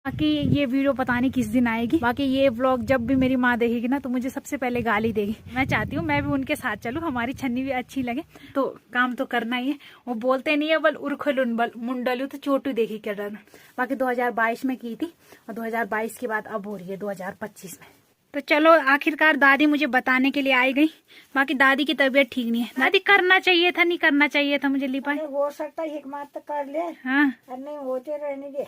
बाकी ये वीडियो पता नहीं किस दिन आएगी। बाकी ये व्लॉग जब भी मेरी माँ देखेगी ना तो मुझे सबसे पहले गाली देगी। मैं चाहती हूँ मैं भी उनके साथ चलूँ, हमारी छन्नी भी अच्छी लगे, तो काम तो करना ही है। वो बोलते नहीं है बल उर्खलुन बल मुंडलू तो चोटू देखी क्या डर। बाकी 2022 में की थी और 2022 के बाद अब हो रही है 2025 में। तो चलो आखिरकार दादी मुझे बताने के लिए आई गई। बाकी दादी की तबीयत ठीक नहीं है। दादी करना चाहिए था, नहीं करना चाहिए था मुझे लिपाई। हो सकता है हिकमत तो कर ले। हाँ नहीं होते रहने दे।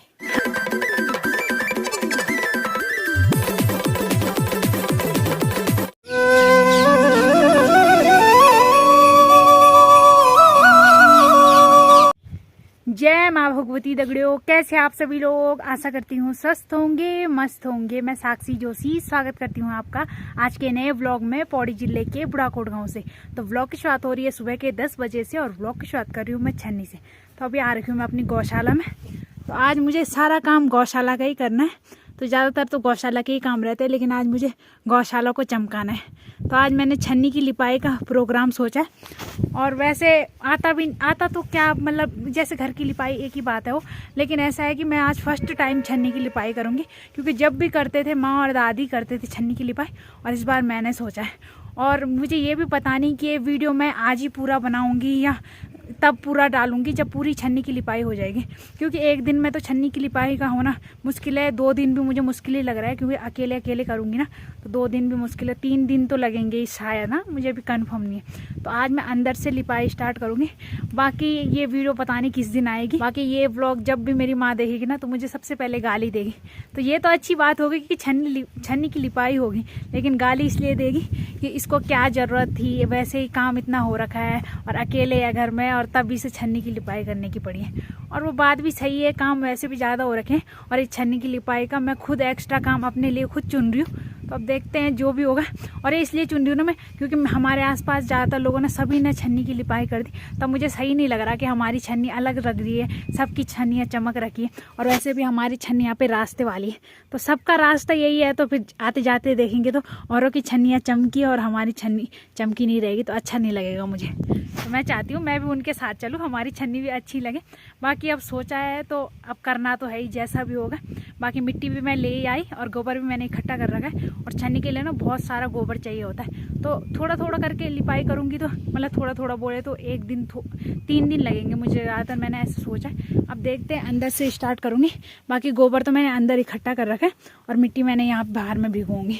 जय माँ भगवती दगड़ियों, कैसे आप सभी लोग। आशा करती हूँ स्वस्थ होंगे, मस्त होंगे। मैं साक्षी जोशी स्वागत करती हूँ आपका आज के नए व्लॉग में पौड़ी जिले के बुढ़ाकोट गांव से। तो व्लॉग की शुरुआत हो रही है सुबह के 10 बजे से और व्लॉग की शुरुआत कर रही हूँ मैं छन्नी से। तो अभी आ रही हूँ मैं अपनी गौशाला में। तो आज मुझे सारा काम गौशाला का ही करना है। तो ज़्यादातर तो गौशाला के ही काम रहते हैं, लेकिन आज मुझे गौशाला को चमकाना है। तो आज मैंने छन्नी की लिपाई का प्रोग्राम सोचा। और वैसे आता तो क्या, मतलब जैसे घर की लिपाई एक ही बात है वो, लेकिन ऐसा है कि मैं आज फर्स्ट टाइम छन्नी की लिपाई करूँगी। क्योंकि जब भी करते थे माँ और दादी करते थे छन्नी की लिपाई, और इस बार मैंने सोचा है। और मुझे ये भी पता नहीं कि ये वीडियो मैं आज ही पूरा बनाऊँगी या तब पूरा डालूंगी जब पूरी छन्नी की लिपाई हो जाएगी। क्योंकि एक दिन में तो छन्नी की लिपाई का होना मुश्किल है, 2 दिन भी मुझे मुश्किल ही लग रहा है। क्योंकि अकेले अकेले करूँगी ना तो 2 दिन भी मुश्किल है, 3 दिन तो लगेंगे ही शायद ना, मुझे भी कंफर्म नहीं है। तो आज मैं अंदर से लिपाई स्टार्ट करूँगी। बाकी ये वीडियो पता नहीं किस दिन आएगी। बाकी ये व्लॉग जब भी मेरी माँ देखेगी ना तो मुझे सबसे पहले गाली देगी। तो ये तो अच्छी बात होगी कि छन्नी की लिपाई होगी, लेकिन गाली इसलिए देगी कि इसको क्या ज़रूरत थी, वैसे ही काम इतना हो रखा है और अकेले है घर में, और तब इसे छन्नी की लिपाई करने की पड़ी है। और वो बात भी सही है, काम वैसे भी ज़्यादा हो रखे हैं और इस छन्नी की लिपाई का मैं खुद एक्स्ट्रा काम अपने लिए खुद चुन रही हूँ। तो अब देखते हैं जो भी होगा। और ये इसलिए चुन रही हूँ ना मैं, क्योंकि हमारे आसपास ज़्यादातर लोगों ने सभी ने छन्नी की लिपाई कर दी। तब मुझे सही नहीं लग रहा कि हमारी छन्नी अलग लग रही है, सबकी छन्नियाँ चमक रखी है। और वैसे भी हमारी छन्नी यहाँ पे रास्ते वाली है, तो सबका रास्ता यही है। तो फिर आते जाते देखेंगे तो औरों की छन्नियाँ चमकी और हमारी छन्नी चमकी नहीं रहेगी, तो अच्छा नहीं लगेगा मुझे। तो मैं चाहती हूँ मैं भी उनके साथ चलूँ, हमारी छन्नी भी अच्छी लगे। बाकी अब सोचा है तो अब करना तो है ही, जैसा भी होगा। बाकी मिट्टी भी मैं ले आई और गोबर भी मैंने इकट्ठा कर रखा है। और छन्नी के लिए ना बहुत सारा गोबर चाहिए होता है, तो थोड़ा थोड़ा करके लिपाई करूँगी। तो मतलब थोड़ा थोड़ा बोले तो 1 दिन 3 दिन लगेंगे मुझे ज़्यादातर, मैंने ऐसा सोचा है। अब देखते हैं, अंदर से स्टार्ट करूँगी। बाकी गोबर तो मैंने अंदर इकट्ठा कर रखा है और मिट्टी मैंने यहाँ बाहर में भिगोऊँगी।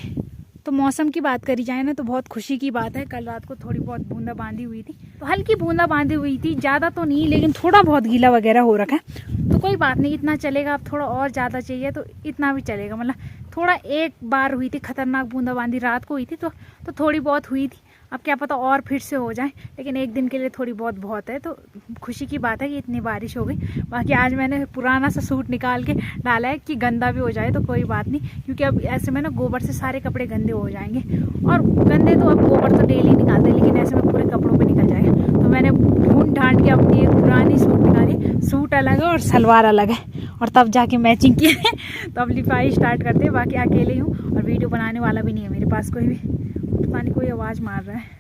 तो मौसम की बात करी जाए ना तो बहुत खुशी की बात है। कल रात को थोड़ी बहुत बूंदाबांदी हुई थी, तो हल्की बूंदाबांदी हुई थी, ज़्यादा तो नहीं, लेकिन थोड़ा बहुत गीला वगैरह हो रखा है। तो कोई बात नहीं, इतना चलेगा। अब थोड़ा और ज़्यादा चाहिए तो इतना भी चलेगा। मतलब थोड़ा एक बार हुई थी खतरनाक बूंदाबांदी, रात को हुई थी, तो थोड़ी बहुत हुई थी। अब क्या पता और फिर से हो जाए, लेकिन एक दिन के लिए थोड़ी बहुत है। तो खुशी की बात है कि इतनी बारिश हो गई। बाकी आज मैंने पुराना सा सूट निकाल के डाला है कि गंदा भी हो जाए तो कोई बात नहीं, क्योंकि अब ऐसे में ना गोबर से सारे कपड़े गंदे हो जाएंगे। और गंदे तो अब गोबर तो डेली निकालते, लेकिन ऐसे में पूरे कपड़ों पे निकल जाएगा। तो मैंने ढूंढ ढांड के अपनी एक पुरानी सूट निकाली, सूट अलग है और सलवार अलग है, और तब जाके मैचिंग की है। तो अब लिपाई स्टार्ट करते हैं। बाकी अकेले ही हूँ और वीडियो बनाने वाला भी नहीं है मेरे पास कोई भी। पता नहीं कोई आवाज़ मार रहा है।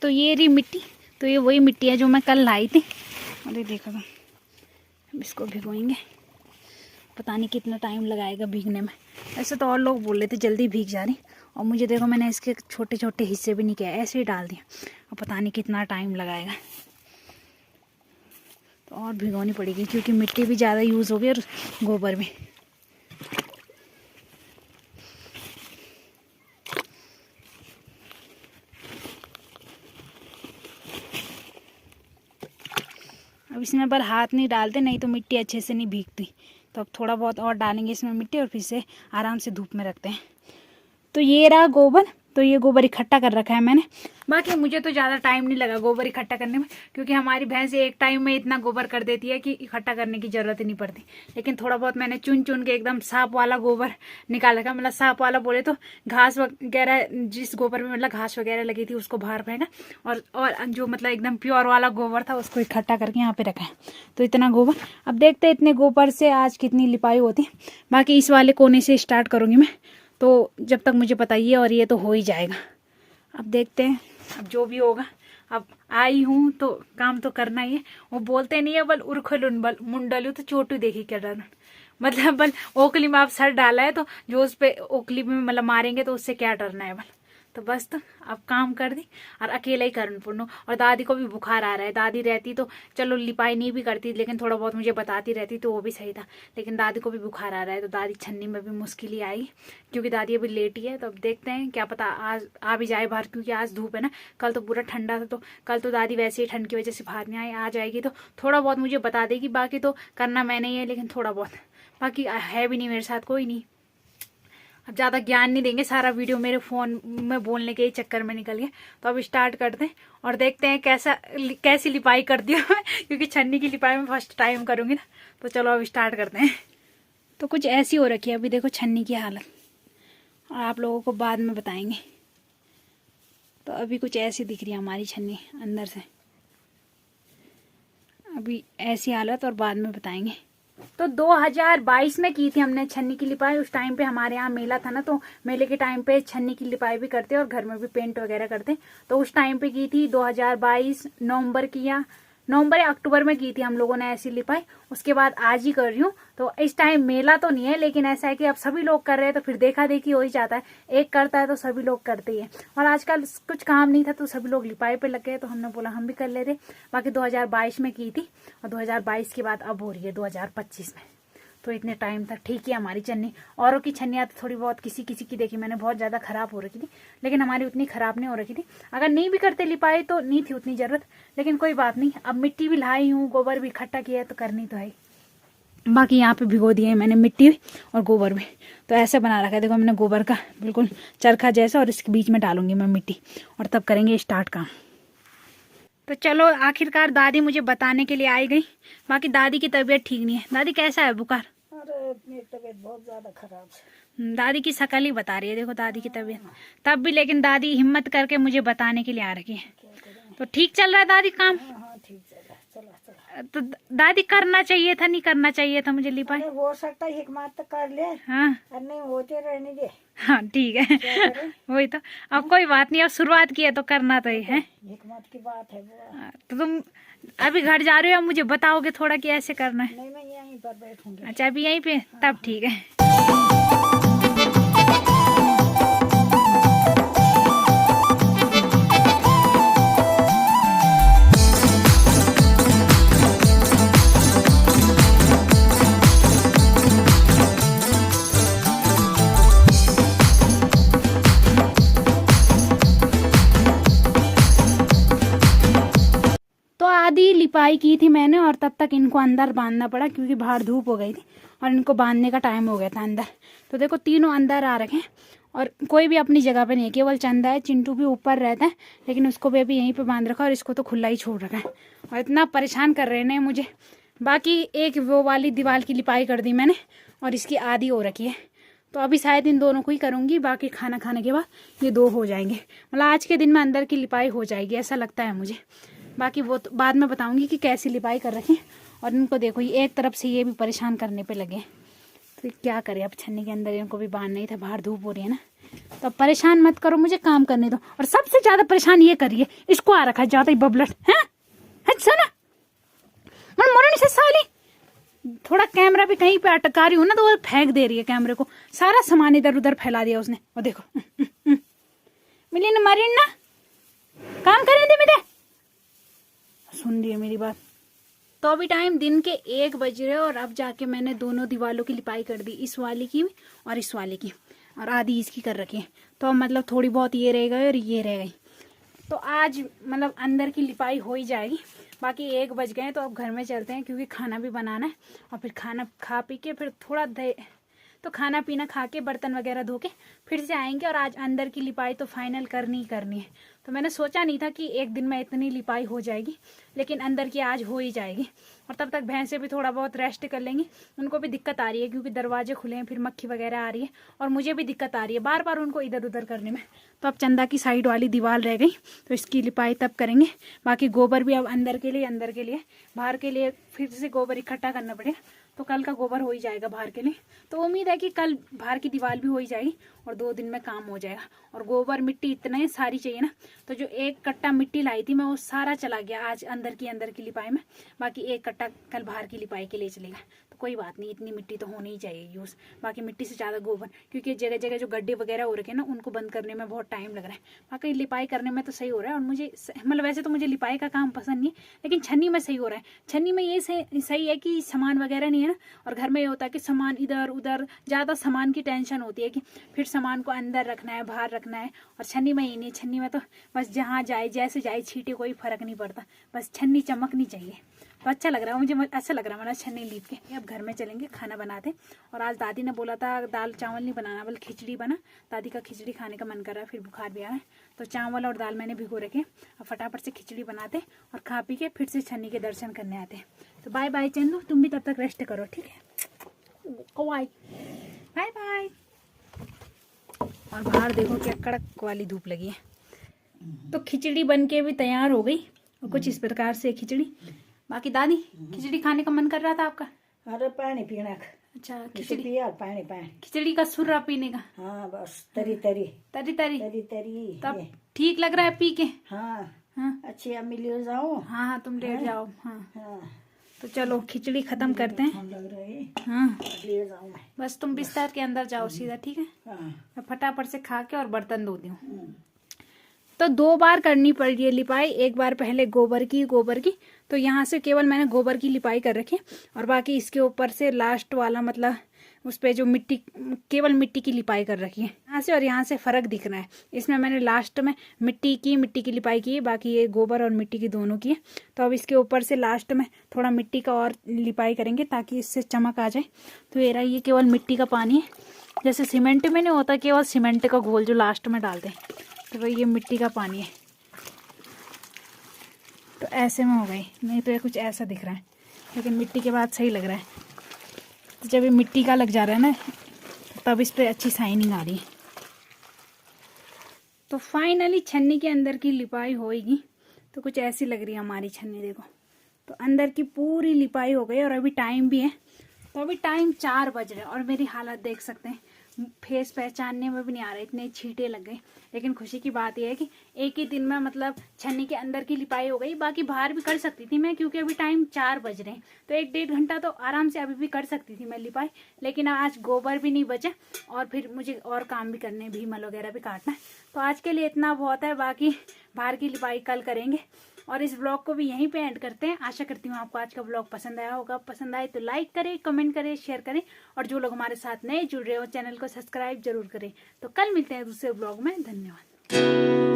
तो ये रही मिट्टी, तो ये वही मिट्टी है जो मैं कल लाई थी। अरे देखो, अब इसको भिगोएंगे। पता नहीं कितना टाइम लगाएगा भीगने में। ऐसे तो और लोग बोल रहे थे जल्दी भीग जा रही, और मुझे देखो मैंने इसके छोटे छोटे हिस्से भी नहीं किया, ऐसे ही डाल दिया। और पता नहीं कितना टाइम लगाएगा। तो और भिगोनी पड़ेगी, क्योंकि मिट्टी भी ज़्यादा यूज़ हो गई और गोबर भी। अब इसमें पर हाथ नहीं डालते, नहीं तो मिट्टी अच्छे से नहीं भीगती। तो अब थोड़ा बहुत और डालेंगे इसमें मिट्टी, और फिर से आराम से धूप में रखते हैं। तो ये रहा गोबर। तो ये गोबर इकट्ठा कर रखा है मैंने। बाकी मुझे तो ज़्यादा टाइम नहीं लगा गोबर इकट्ठा करने में, क्योंकि हमारी भैंस एक टाइम में इतना गोबर कर देती है कि इकट्ठा करने की ज़रूरत ही नहीं पड़ती। लेकिन थोड़ा बहुत मैंने चुन चुन के एकदम साफ वाला गोबर निकाल रखा। मतलब साफ वाला बोले तो घास वगैरह, जिस गोबर में मतलब घास वगैरह लगी थी उसको बाहर फेंका, और जो मतलब एकदम प्योर वाला गोबर था उसको इकट्ठा करके यहाँ पे रखा है। तो इतना गोबर, अब देखते हैं इतने गोबर से आज कितनी लिपाई होती है। बाकी इस वाले कोने से स्टार्ट करूँगी मैं, तो जब तक मुझे बताइए, और ये तो हो ही जाएगा। अब देखते हैं, अब जो भी होगा। अब आई हूँ तो काम तो करना ही है। वो बोलते नहीं है बल उर्खलुन बल मुंडलू तो चोटू देखी क्या डर, मतलब बल ओखली में आप सर डाला है तो जो उस पे ओखली में मतलब मारेंगे तो उससे क्या डरना है बल। तो बस तो अब काम कर दी और अकेला ही करना पड़ना। और दादी को भी बुखार आ रहा है। दादी रहती तो चलो लिपाई नहीं भी करती, लेकिन थोड़ा बहुत मुझे बताती रहती तो वो भी सही था। लेकिन दादी को भी बुखार आ रहा है तो दादी छन्नी में भी मुश्किल ही आई, क्योंकि दादी अभी लेट ही है। तो अब देखते हैं, क्या पता आज आ भी जाए बाहर, क्योंकि आज धूप है ना। कल तो पूरा ठंडा था, तो कल तो दादी वैसे ही ठंड की वजह से बाहर नहीं आई। आ जाएगी तो थोड़ा बहुत मुझे बता देगी, बाकी तो करना मैंने ही है, लेकिन थोड़ा बहुत। बाकी है भी नहीं मेरे साथ कोई नहीं। अब ज़्यादा ज्ञान नहीं देंगे, सारा वीडियो मेरे फ़ोन में बोलने के ही चक्कर में निकल गया। तो अब स्टार्ट करते हैं और देखते हैं कैसी लिपाई कर दी मैं, क्योंकि छन्नी की लिपाई में फर्स्ट टाइम करूँगी ना। तो चलो अब स्टार्ट करते हैं। तो कुछ ऐसी हो रखी है अभी, देखो छन्नी की हालत, और आप लोगों को बाद में बताएंगे। तो अभी कुछ ऐसी दिख रही है हमारी छन्नी अंदर से, अभी ऐसी हालत, और बाद में बताएंगे। तो 2022 में की थी हमने छन्नी की लिपाई। उस टाइम पे हमारे यहाँ मेला था ना, तो मेले के टाइम पे छन्नी की लिपाई भी करते और घर में भी पेंट वगैरह करते। तो उस टाइम पे की थी 2022 नवंबर की, या नवंबर या अक्टूबर में की थी हम लोगों ने ऐसी लिपाई। उसके बाद आज ही कर रही हूँ। तो इस टाइम मेला तो नहीं है, लेकिन ऐसा है कि अब सभी लोग कर रहे हैं तो फिर देखा देखी हो ही जाता है। एक करता है तो सभी लोग करते ही है। और आजकल कुछ काम नहीं था तो सभी लोग लिपाई पे लग गए, तो हमने बोला हम भी कर लेते। बाकी 2022 में की थी, और 2022 के बाद अब हो रही है 2025 में। तो इतने टाइम तक ठीक ही हमारी छन्नी। औरों की छन्नियाँ तो थोड़ी बहुत किसी किसी की देखी मैंने, बहुत ज़्यादा ख़राब हो रखी थी, लेकिन हमारी उतनी ख़राब नहीं हो रखी थी। अगर नहीं भी करते लिपाई तो नहीं थी उतनी ज़रूरत, लेकिन कोई बात नहीं। अब मिट्टी भी लाई हूँ, गोबर भी इकट्ठा किया है, तो करनी तो है। बाकी यहाँ पे भिगो दिए मैंने मिट्टी और गोबर भी। तो ऐसे बना रखा है, देखो हमने गोबर का बिल्कुल चरखा जैसा, और इसके बीच में डालूंगी मैं मिट्टी, और तब करेंगे स्टार्ट काम। तो चलो आखिरकार दादी मुझे बताने के लिए आई गई। बाकी दादी की तबीयत ठीक नहीं है। दादी कैसा है बुखार? अरे मेरी तबीयत बहुत ज्यादा खराब है। दादी की शकल ही बता रही है, देखो दादी की तबीयत तब भी। लेकिन दादी हिम्मत करके मुझे बताने के लिए आ रखी है। तो ठीक चल रहा है दादी काम? हाँ ठीक चल रहा है, चलो चलो। तो दादी करना चाहिए था, नहीं करना चाहिए था मुझे लिपाई? अरे हो सकता है हिकमत तो कर ले, हाँ और नहीं होते रहने दे। हाँ ठीक है, क्या करें? वही तो। अब कोई बात नहीं, अब शुरुआत की है तो करना तो ही है। हिकमत की बात है वो। तो तुम अभी घर जा रहे हो, मुझे बताओगे थोड़ा कि ऐसे करना है? नहीं मैं यहीं पर बैठूंगी। अच्छा अभी यहीं पे, तब ठीक है। तो आधी लिपाई की थी मैंने, और तब तक इनको अंदर बांधना पड़ा, क्योंकि बाहर धूप हो गई थी और इनको बांधने का टाइम हो गया था अंदर। तो देखो तीनों अंदर आ रखे हैं, और कोई भी अपनी जगह पे नहीं है, केवल चंदा है। चिंटू भी ऊपर रहता है, लेकिन उसको भी अभी यहीं पे बांध रखा, और इसको तो खुला ही छोड़ रखा है। और इतना परेशान कर रहे हैं मुझे। बाकी एक वो वाली दीवार की लिपाई कर दी मैंने, और इसकी आधी हो रखी है। तो अभी शायद इन दोनों को ही करूँगी, बाकी खाना खाने के बाद ये दो हो जाएंगे। मतलब आज के दिन में अंदर की लिपाई हो जाएगी, ऐसा लगता है मुझे। बाकी वो तो बाद में बताऊंगी कि कैसी लिपाई कर रखी। और इनको देखो, ये एक तरफ से ये भी परेशान करने पे लगे। तो क्या करें, अब छन्नी के अंदर इनको भी बांध नहीं था, बाहर धूप हो रही है ना। तो अब परेशान मत करो, मुझे काम करने दो। और सबसे ज्यादा परेशान ये करिए, इसको आ रखा है ज्यादा ही बबलट है। सुना मन मोरनी से साली, थोड़ा कैमरा भी कहीं पे अटका रही हूँ ना, तो वो फेंक दे रही है कैमरे को। सारा सामान इधर उधर फैला दिया उसने। और देखो मिली ना मारी ना, काम करने दे मेरे। सुन रही है मेरी बात? तो अभी टाइम दिन के 1 बज रहे, और अब जाके मैंने दोनों दीवारों की लिपाई कर दी, इस वाली की और इस वाली की, और आधी इसकी कर रखी है। तो मतलब थोड़ी बहुत ये रह गई और ये रह गई। तो आज मतलब अंदर की लिपाई हो ही जाएगी। बाकी 1 बज गए, तो अब घर में चलते हैं, क्योंकि खाना भी बनाना है। और फिर खाना खा पी के फिर थोड़ा तो खाना पीना खा के बर्तन वगैरह धो के फिर से आएंगे। और आज अंदर की लिपाई तो फाइनल करनी ही करनी है। तो मैंने सोचा नहीं था कि एक दिन में इतनी लिपाई हो जाएगी, लेकिन अंदर की आज हो ही जाएगी। और तब तक भैंसे भी थोड़ा बहुत रेस्ट कर लेंगी। उनको भी दिक्कत आ रही है क्योंकि दरवाजे खुले हैं, फिर मक्खी वगैरह आ रही है, और मुझे भी दिक्कत आ रही है बार बार उनको इधर उधर करने में। तो अब चंदा की साइड वाली दीवार रह गई, तो इसकी लिपाई तब करेंगे। बाकी गोबर भी अब अंदर के लिए, बाहर के लिए फिर से गोबर इकट्ठा करना पड़ेगा। तो कल का गोबर हो ही जाएगा बाहर के लिए। तो उम्मीद है कि कल बाहर की दीवार भी हो ही जाएगी और 2 दिन में काम हो जाएगा। और गोबर मिट्टी इतने सारी चाहिए ना, तो जो 1 कट्टा मिट्टी लाई थी मैं, वो सारा चला गया आज अंदर की लिपाई में। बाकी 1 कट्टा कल बाहर की लिपाई के लिए चलेगा। तो कोई बात नहीं, इतनी मिट्टी तो होनी ही चाहिए यूज़। बाकी मिट्टी से ज़्यादा गोबर, क्योंकि जगह जगह जो गड्ढे वगैरह हो रखे हैं ना, उनको बंद करने में बहुत टाइम लग रहा है। बाकी लिपाई करने में तो सही हो रहा है। और मुझे मतलब वैसे तो मुझे लिपाई का काम पसंद नहीं है, लेकिन छन्नी में सही हो रहा है। छन्नी में ये सही है कि सामान वगैरह नहीं है ना। और घर में ये होता है कि सामान इधर उधर, ज़्यादा सामान की टेंशन होती है कि फिर सामान को अंदर रखना है, बाहर रखना है। और छन्नी में ही नहीं, छन्नी में तो बस जहाँ जाए जैसे जाए छींटे, कोई फर्क नहीं पड़ता। बस छन्नी चमकनी चाहिए। तो अच्छा लग रहा है, मुझे अच्छा लग रहा है मतलब छन्नी लीप के। अब घर में चलेंगे, खाना बनाते। और आज दादी ने बोला था दाल चावल नहीं बनाना, बल्कि खिचड़ी बना। दादी का खिचड़ी खाने का मन कर रहा है, फिर बुखार भी आ रहा है। तो चावल और दाल मैंने भिगो रखे। अब फटाफट से खिचड़ी बनाते और खा पी के फिर से छन्नी के दर्शन करने आते। तो बाय बाय चंदू, तुम भी तब तक रेस्ट करो, ठीक है? Bye bye. और बाहर देखो क्या कड़क वाली धूप लगी है। तो खिचड़ी बन के भी तैयार हो गई, और कुछ इस प्रकार से खिचड़ी। बाकी दादी, खिचड़ी खाने का मन कर रहा था आपका? अरे पानी पीना। अच्छा, खिचड़ी पिया, पानी खिचड़ी का सुर्रा पीने का। हाँ बस तरी तरी तरी तरी तरी तरी। तब ठीक लग रहा है पी के? हाँ हाँ अच्छी अम्मी ले जाओ। हाँ हाँ, तुम लेट जाओ। हाँ हाँ तो चलो खिचड़ी खत्म करते हैं। लग रहा है, हाँ ले जाऊँ मैं। बस तुम बिस्तर के अंदर जाओ सीधा, ठीक है? हाँ मैं फटाफट से खा के और बर्तन धोती हूँ। तो 2 बार करनी पड़ रही है लिपाई। एक बार पहले गोबर की। तो यहाँ से केवल मैंने गोबर की लिपाई कर रखी, और बाकी इसके ऊपर से लास्ट वाला मतलब उस पे जो मिट्टी, केवल मिट्टी की लिपाई कर रखी है। यहाँ से और यहाँ से फ़र्क दिख रहा है। इसमें मैंने लास्ट में मिट्टी की लिपाई की है, बाकी ये गोबर और मिट्टी की दोनों की है। तो अब इसके ऊपर से लास्ट में थोड़ा मिट्टी का और लिपाई करेंगे ताकि इससे चमक आ जाए। तो ये केवल मिट्टी का पानी है, जैसे सीमेंट में नहीं होता केवल सीमेंट का घोल जो लास्ट में डालते हैं, तो भाई ये मिट्टी का पानी है। तो ऐसे में हो गई, नहीं तो ये कुछ ऐसा दिख रहा है, लेकिन मिट्टी के बाद सही लग रहा है। तो जब ये मिट्टी का लग जा रहा है ना, तब इस पर अच्छी शाइनिंग आ रही है। तो फाइनली छन्नी के अंदर की लिपाई होएगी। तो कुछ ऐसी लग रही है हमारी छन्नी, देखो। तो अंदर की पूरी लिपाई हो गई, और अभी टाइम भी है। तो अभी टाइम 4 बज रहे हैं, और मेरी हालत देख सकते हैं, फेस पहचानने में भी नहीं आ रहा, इतने छींटे लग गए। लेकिन खुशी की बात यह है कि एक ही दिन में मतलब छन्नी के अंदर की लिपाई हो गई। बाकी बाहर भी कर सकती थी मैं, क्योंकि अभी टाइम 4 बज रहे हैं, तो 1-1.5 घंटा तो आराम से अभी भी कर सकती थी मैं लिपाई। लेकिन आज गोबर भी नहीं बचा, और फिर मुझे और काम भी करने, भीमल वगैरह भी काटना है। तो आज के लिए इतना बहुत है, बाकी बाहर की लिपाई कल करेंगे। और इस ब्लॉग को भी यहीं पे एंड करते हैं। आशा करती हूँ आपको आज का ब्लॉग पसंद आया होगा। पसंद आए तो लाइक करें, कमेंट करें, शेयर करें, और जो लोग हमारे साथ नए जुड़ रहे हो चैनल को सब्सक्राइब जरूर करें। तो कल मिलते हैं दूसरे ब्लॉग में। धन्यवाद।